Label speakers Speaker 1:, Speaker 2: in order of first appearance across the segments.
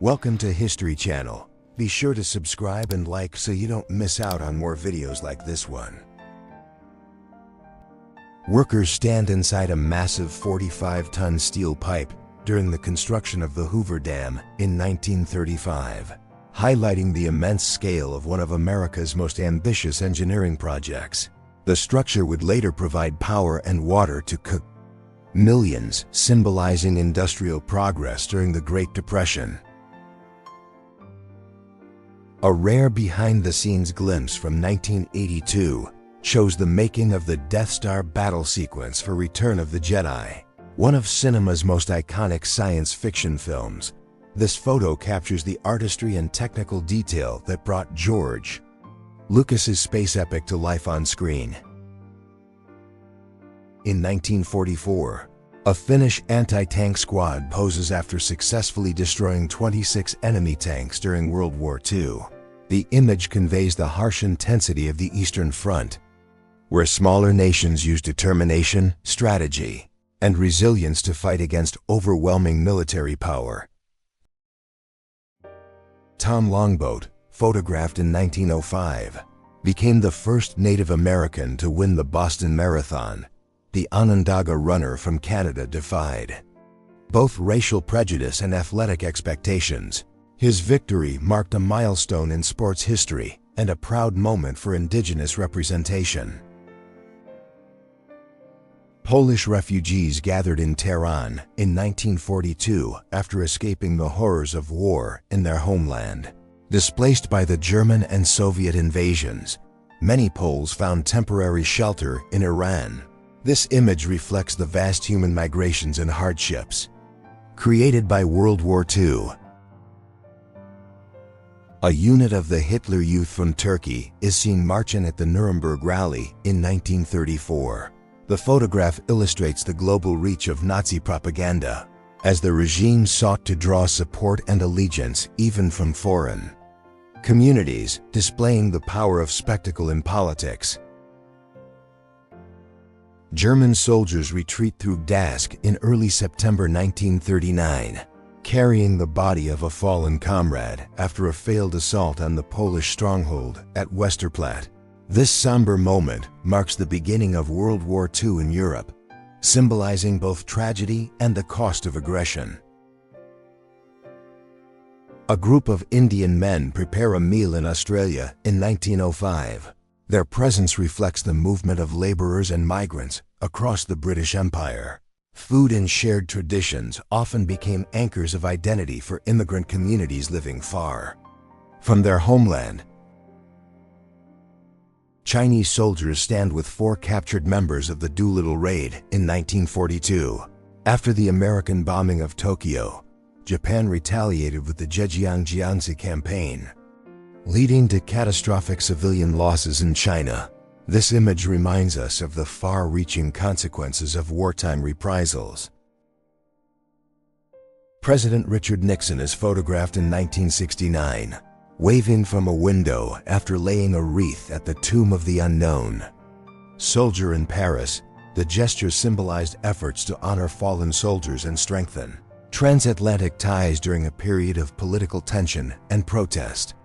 Speaker 1: Welcome to History Channel. Be sure to subscribe and like so you don't miss out on more videos like this one. Workers stand inside a massive 45-ton steel pipe during the construction of the Hoover Dam in 1935, highlighting the immense scale of one of America's most ambitious engineering projects. The structure would later provide power and water to cook millions, symbolizing industrial progress during the Great Depression. A rare behind-the-scenes glimpse from 1982 shows the making of the Death Star battle sequence for Return of the Jedi, one of cinema's most iconic science fiction films. This photo captures the artistry and technical detail that brought George Lucas's space epic to life on screen. In 1944, a Finnish anti-tank squad poses after successfully destroying 26 enemy tanks during World War II. The image conveys the harsh intensity of the Eastern Front, where smaller nations use determination, strategy, and resilience to fight against overwhelming military power. Tom Longboat, photographed in 1905, became the first Native American to win the Boston Marathon. The Onondaga runner from Canada defied both racial prejudice and athletic expectations. His victory marked a milestone in sports history and a proud moment for Indigenous representation. Polish refugees gathered in Tehran in 1942 after escaping the horrors of war in their homeland. Displaced by the German and Soviet invasions, many Poles found temporary shelter in Iran. This image reflects the vast human migrations and hardships created by World War II. A unit of the Hitler Youth from Turkey is seen marching at the Nuremberg Rally in 1934. The photograph illustrates the global reach of Nazi propaganda, as the regime sought to draw support and allegiance even from foreign communities, displaying the power of spectacle in politics. German soldiers retreat through Dask in early September 1939, carrying the body of a fallen comrade after a failed assault on the Polish stronghold at Westerplatte. This somber moment marks the beginning of World War II in Europe, symbolizing both tragedy and the cost of aggression. A group of Indian men prepare a meal in Australia in 1905. Their presence reflects the movement of laborers and migrants across the British Empire. Food and shared traditions often became anchors of identity for immigrant communities living far from their homeland. Chinese soldiers stand with 4 captured members of the Doolittle Raid in 1942. After the American bombing of Tokyo, Japan retaliated with the Zhejiang-Jiangxi campaign, leading to catastrophic civilian losses in China. This image reminds us of the far-reaching consequences of wartime reprisals. President Richard Nixon is photographed in 1969, waving from a window after laying a wreath at the Tomb of the Unknown Soldier in Paris. The gesture symbolized efforts to honor fallen soldiers and strengthen transatlantic ties during a period of political tension and protest.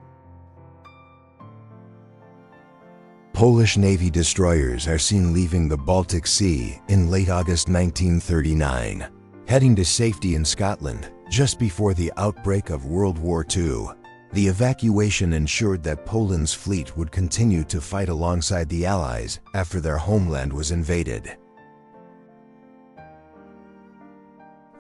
Speaker 1: Polish Navy destroyers are seen leaving the Baltic Sea in late August 1939, heading to safety in Scotland just before the outbreak of World War II. The evacuation ensured that Poland's fleet would continue to fight alongside the Allies after their homeland was invaded.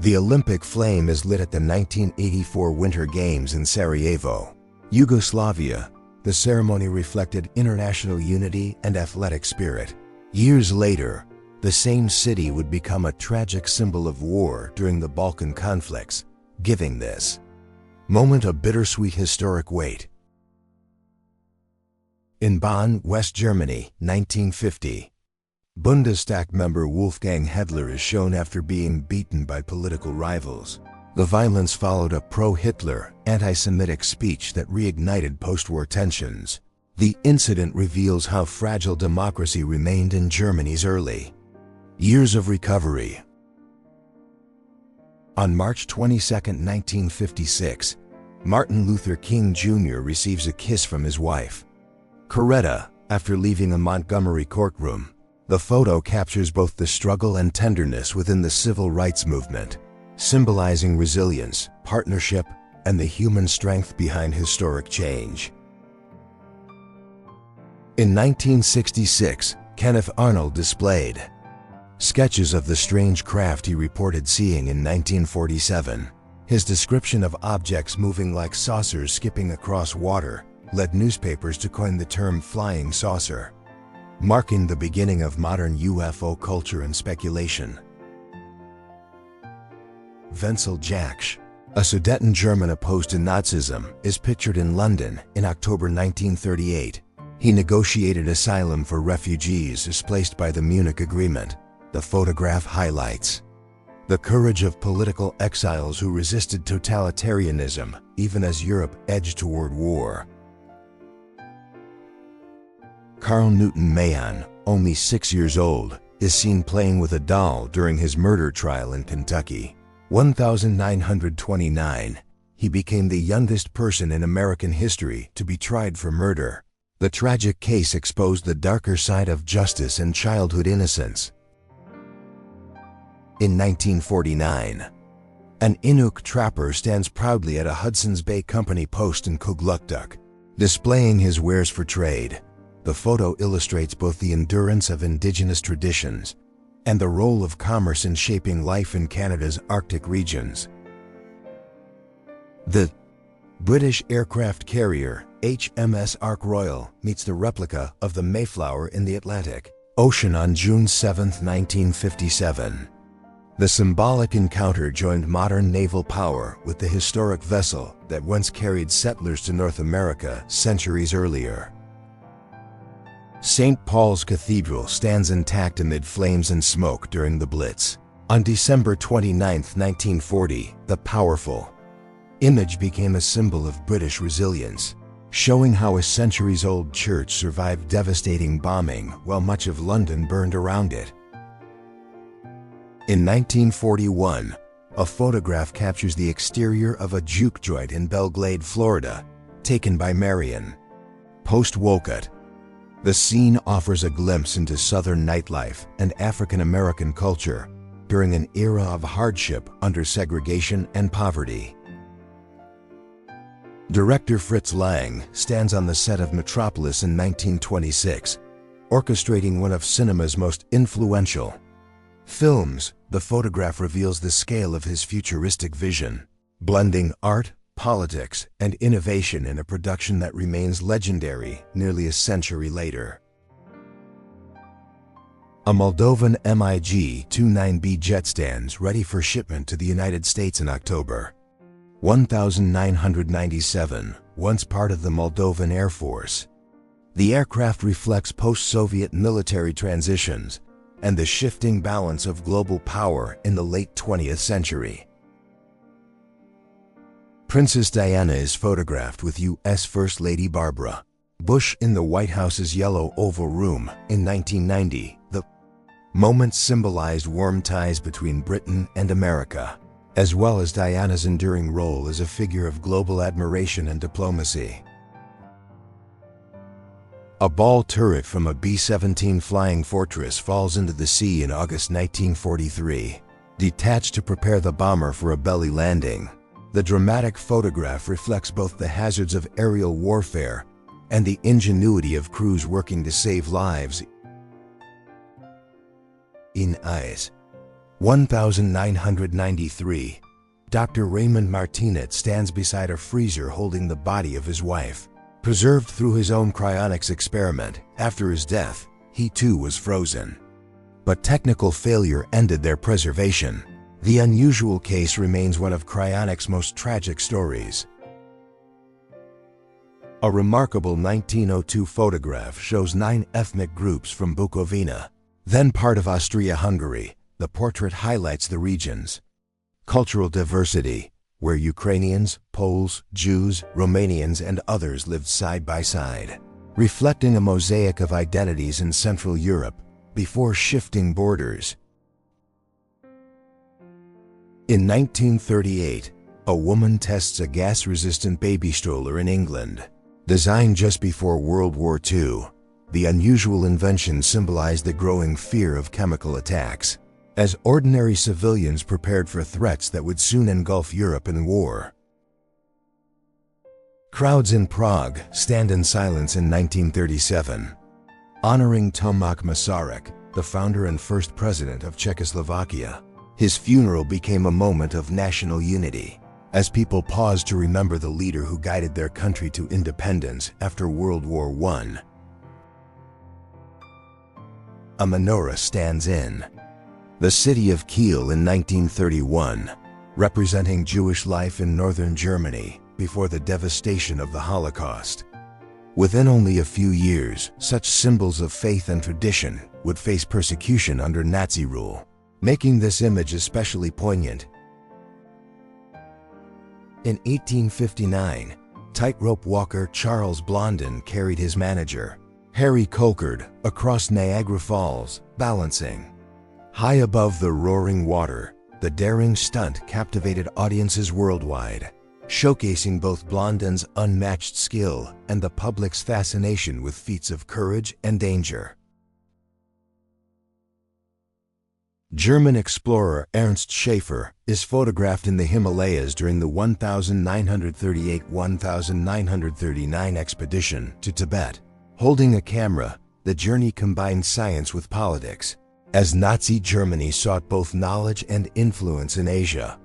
Speaker 1: The Olympic flame is lit at the 1984 Winter Games in Sarajevo, Yugoslavia. The ceremony reflected international unity and athletic spirit. Years later, the same city would become a tragic symbol of war during the Balkan conflicts, giving this moment a bittersweet historic weight. In Bonn, West Germany, 1950, Bundestag member Wolfgang Hedler is shown after being beaten by political rivals. The violence followed a pro-Hitler, anti-Semitic speech that reignited post-war tensions. The incident reveals how fragile democracy remained in Germany's early years of recovery. On March 22, 1956, Martin Luther King Jr. receives a kiss from his wife, Coretta, after leaving a Montgomery courtroom. The photo captures both the struggle and tenderness within the civil rights movement, symbolizing resilience, partnership, and the human strength behind historic change. In 1966, Kenneth Arnold displayed sketches of the strange craft he reported seeing in 1947. His description of objects moving like saucers skipping across water led newspapers to coin the term flying saucer, marking the beginning of modern UFO culture and speculation. Wenzel Jaksch, a Sudeten German opposed to Nazism, is pictured in London in October 1938. He negotiated asylum for refugees displaced by the Munich Agreement. The photograph highlights the courage of political exiles who resisted totalitarianism even as Europe edged toward war. Carl Newton Mahon, only 6 years old, is seen playing with a doll during his murder trial in Kentucky. 1929, he became the youngest person in American history to be tried for murder. The tragic case exposed the darker side of justice and childhood innocence. In 1949, an Inuk trapper stands proudly at a Hudson's Bay Company post in Kugluktuk, displaying his wares for trade. The photo illustrates both the endurance of indigenous traditions and the role of commerce in shaping life in Canada's Arctic regions. The British aircraft carrier HMS Ark Royal meets the replica of the Mayflower in the Atlantic Ocean on June 7, 1957. The symbolic encounter joined modern naval power with the historic vessel that once carried settlers to North America centuries earlier. St. Paul's Cathedral stands intact amid flames and smoke during the Blitz. On December 29, 1940, the powerful image became a symbol of British resilience, showing how a centuries-old church survived devastating bombing while much of London burned around it. In 1941, a photograph captures the exterior of a juke joint in Belglade, Florida, taken by Marion Post-Wolcott. The scene offers a glimpse into Southern nightlife and African American culture during an era of hardship under segregation and poverty. Director Fritz Lang stands on the set of Metropolis in 1926, orchestrating one of cinema's most influential films. The photograph reveals the scale of his futuristic vision, blending art, politics, and innovation in a production that remains legendary nearly a century later. A Moldovan MiG-29B jet stands ready for shipment to the United States in October 1997, once part of the Moldovan Air Force. The aircraft reflects post-Soviet military transitions and the shifting balance of global power in the late 20th century. Princess Diana is photographed with U.S. First Lady Barbara Bush in the White House's Yellow Oval Room in 1990. The moment symbolized warm ties between Britain and America, as well as Diana's enduring role as a figure of global admiration and diplomacy. A ball turret from a B-17 Flying Fortress falls into the sea in August 1943, detached to prepare the bomber for a belly landing. The dramatic photograph reflects both the hazards of aerial warfare and the ingenuity of crews working to save lives. In IS 1993, Dr. Raymond Martinet stands beside a freezer holding the body of his wife. Preserved through his own cryonics experiment, after his death, he too was frozen. But technical failure ended their preservation. The unusual case remains one of cryonics' most tragic stories. A remarkable 1902 photograph shows 9 ethnic groups from Bukovina, then part of Austria-Hungary. The portrait highlights the region's cultural diversity, where Ukrainians, Poles, Jews, Romanians, and others lived side by side, reflecting a mosaic of identities in Central Europe before shifting borders. In 1938, A woman tests a gas-resistant baby stroller in England. Designed just before World War II, the unusual invention symbolized the growing fear of chemical attacks, as ordinary civilians prepared for threats that would soon engulf Europe in war. Crowds in Prague stand in silence in 1937, honoring Tomáš Masaryk, the founder and first president of Czechoslovakia. His funeral became a moment of national unity, as people paused to remember the leader who guided their country to independence after World War I. A menorah stands in the city of Kiel in 1931, representing Jewish life in northern Germany before the devastation of the Holocaust. Within only a few years, such symbols of faith and tradition would face persecution under Nazi rule, making this image especially poignant. In 1859, tightrope walker Charles Blondin carried his manager, Harry Colcord, across Niagara Falls, balancing. High above the roaring water, the daring stunt captivated audiences worldwide, showcasing both Blondin's unmatched skill and the public's fascination with feats of courage and danger. German explorer Ernst Schaefer is photographed in the Himalayas during the 1938-1939 expedition to Tibet. Holding a camera, the journey combined science with politics. As Nazi Germany sought both knowledge and influence in Asia,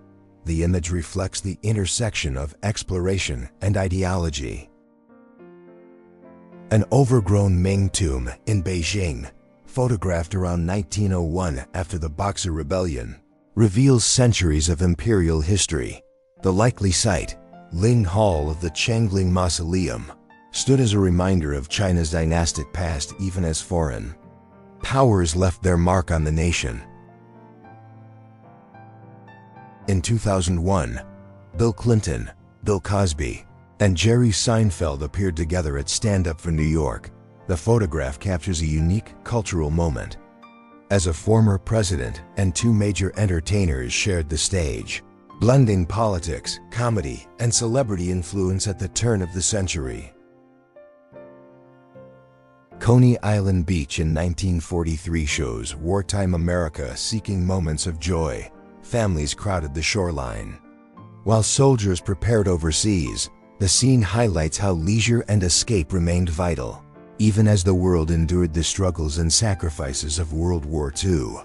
Speaker 1: the image reflects the intersection of exploration and ideology. An overgrown Ming tomb in Beijing, photographed around 1901 after the Boxer Rebellion, reveals centuries of imperial history. The likely site, Ling Hall of the Changling Mausoleum, stood as a reminder of China's dynastic past even as foreign powers left their mark on the nation. In 2001, Bill Clinton, Bill Cosby, and Jerry Seinfeld appeared together at Stand Up for New York. The photograph captures a unique cultural moment, as a former president and two major entertainers shared the stage, blending politics, comedy, and celebrity influence at the turn of the century. Coney Island Beach in 1943 shows wartime America seeking moments of joy. Families crowded the shoreline. While soldiers prepared overseas, the scene highlights how leisure and escape remained vital, even as the world endured the struggles and sacrifices of World War II.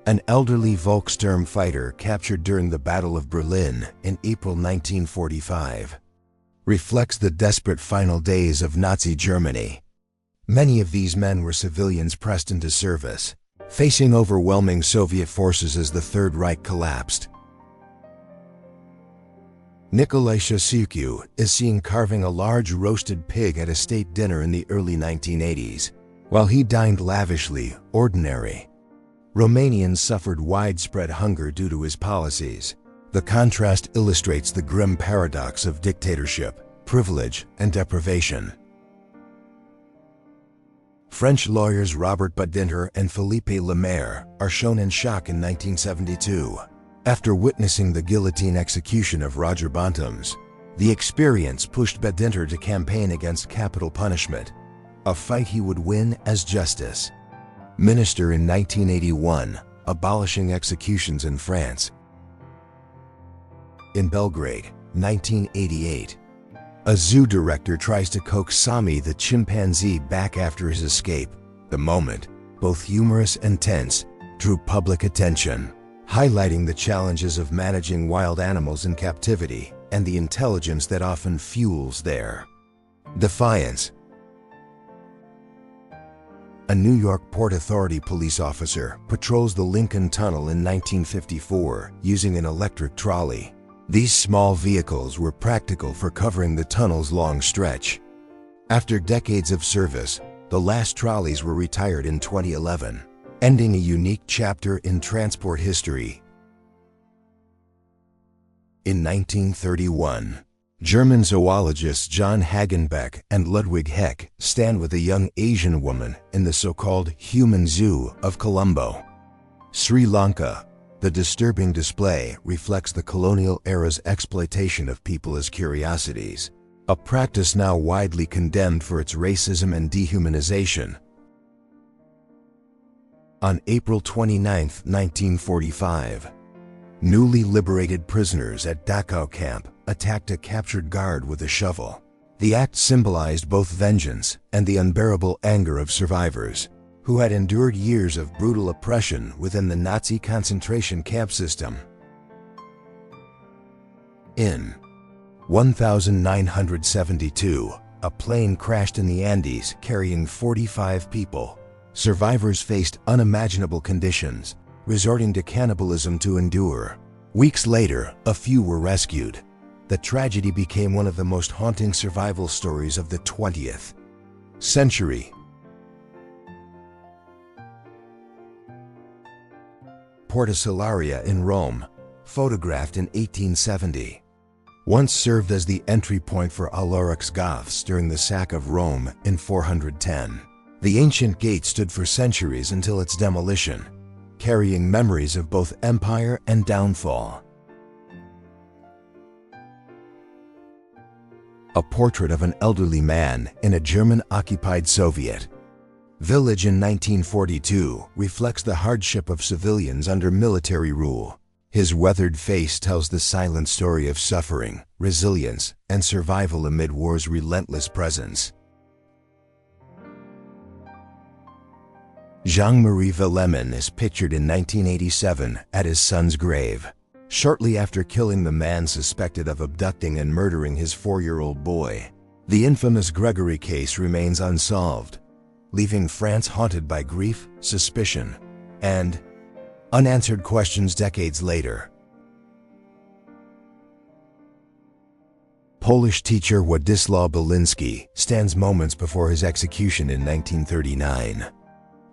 Speaker 1: An elderly Volkssturm fighter captured during the Battle of Berlin in April 1945 reflects the desperate final days of Nazi Germany. Many of these men were civilians pressed into service, facing overwhelming Soviet forces as the Third Reich collapsed. Nicolae Ceausescu is seen carving a large roasted pig at a state dinner in the early 1980s. While he dined lavishly, ordinary Romanians suffered widespread hunger due to his policies. The contrast illustrates the grim paradox of dictatorship, privilege, and deprivation. French lawyers Robert Badinter and Philippe Lemaire are shown in shock in 1972. After witnessing the guillotine execution of Roger Bontemps, the experience pushed Badinter to campaign against capital punishment, a fight he would win as justice minister in 1981, abolishing executions in France. In Belgrade, 1988, a zoo director tries to coax Sami the chimpanzee back after his escape. The moment, both humorous and tense, drew public attention, highlighting the challenges of managing wild animals in captivity and the intelligence that often fuels their defiance. A New York Port Authority police officer patrols the Lincoln Tunnel in 1954 using an electric trolley. These small vehicles were practical for covering the tunnel's long stretch. After decades of service, the last trolleys were retired in 2011, ending a unique chapter in transport history. In 1931, German zoologists John Hagenbeck and Ludwig Heck stand with a young Asian woman in the so-called Human Zoo of Colombo, Sri Lanka, The disturbing display reflects the colonial era's exploitation of people as curiosities, a practice now widely condemned for its racism and dehumanization. On April 29, 1945, newly liberated prisoners at Dachau camp attacked a captured guard with a shovel. The act symbolized both vengeance and the unbearable anger of survivors, who had endured years of brutal oppression within the Nazi concentration camp system. In 1972, a plane crashed in the Andes carrying 45 people. Survivors faced unimaginable conditions, resorting to cannibalism to endure. Weeks later, a few were rescued. The tragedy became one of the most haunting survival stories of the 20th century. Porta Salaria in Rome, photographed in 1870. Once served as the entry point for Alaric's Goths during the sack of Rome in 410. The ancient gate stood for centuries until its demolition, carrying memories of both empire and downfall. A portrait of an elderly man in a German-occupied Soviet village in 1942 reflects the hardship of civilians under military rule. His weathered face tells the silent story of suffering, resilience, and survival amid war's relentless presence. Jean-Marie Villemin is pictured in 1987 at his son's grave, shortly after killing the man suspected of abducting and murdering his 4-year-old boy. The infamous Gregory case remains unsolved, leaving France haunted by grief, suspicion, and unanswered questions decades later. Polish teacher Władysław Beliński stands moments before his execution in 1939.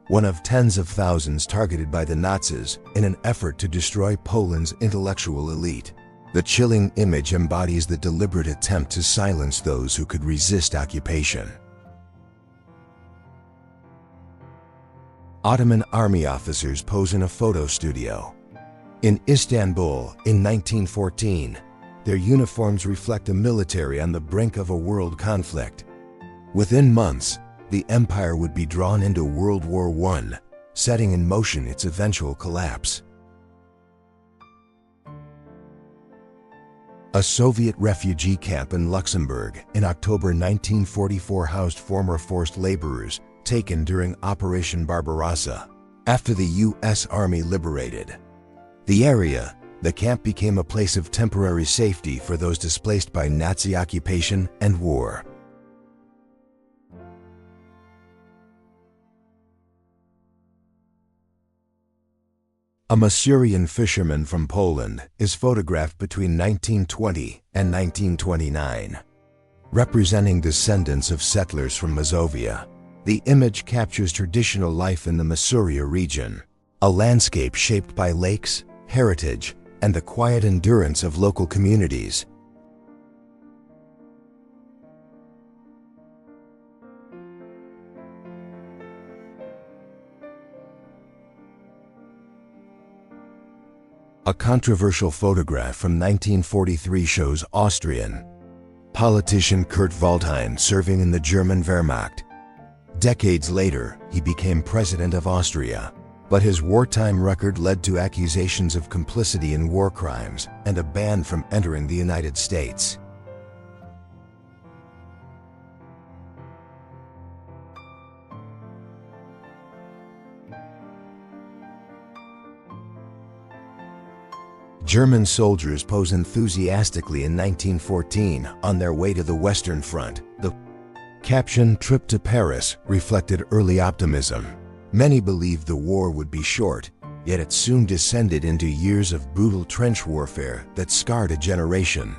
Speaker 1: One of tens of thousands targeted by the Nazis in an effort to destroy Poland's intellectual elite. The chilling image embodies the deliberate attempt to silence those who could resist occupation. Ottoman army officers pose in a photo studio. In Istanbul in 1914, their uniforms reflect a military on the brink of a world conflict. Within months, the empire would be drawn into World War I, setting in motion its eventual collapse. A Soviet refugee camp in Luxembourg in October 1944 housed former forced laborers taken during Operation Barbarossa. After the U.S. Army liberated the area, the camp became a place of temporary safety for those displaced by Nazi occupation and war. A Masaryk fisherman from Poland is photographed between 1920 and 1929. Representing descendants of settlers from Mazovia, the image captures traditional life in the Masuria region, a landscape shaped by lakes, heritage, and the quiet endurance of local communities. A controversial photograph from 1943 shows Austrian politician Kurt Waldheim serving in the German Wehrmacht. Decades later, he became president of Austria, but his wartime record led to accusations of complicity in war crimes and a ban from entering the United States. German soldiers pose enthusiastically in 1914 on their way to the Western Front. The caption "Trip to Paris" reflected early optimism. Many believed the war would be short, yet it soon descended into years of brutal trench warfare that scarred a generation.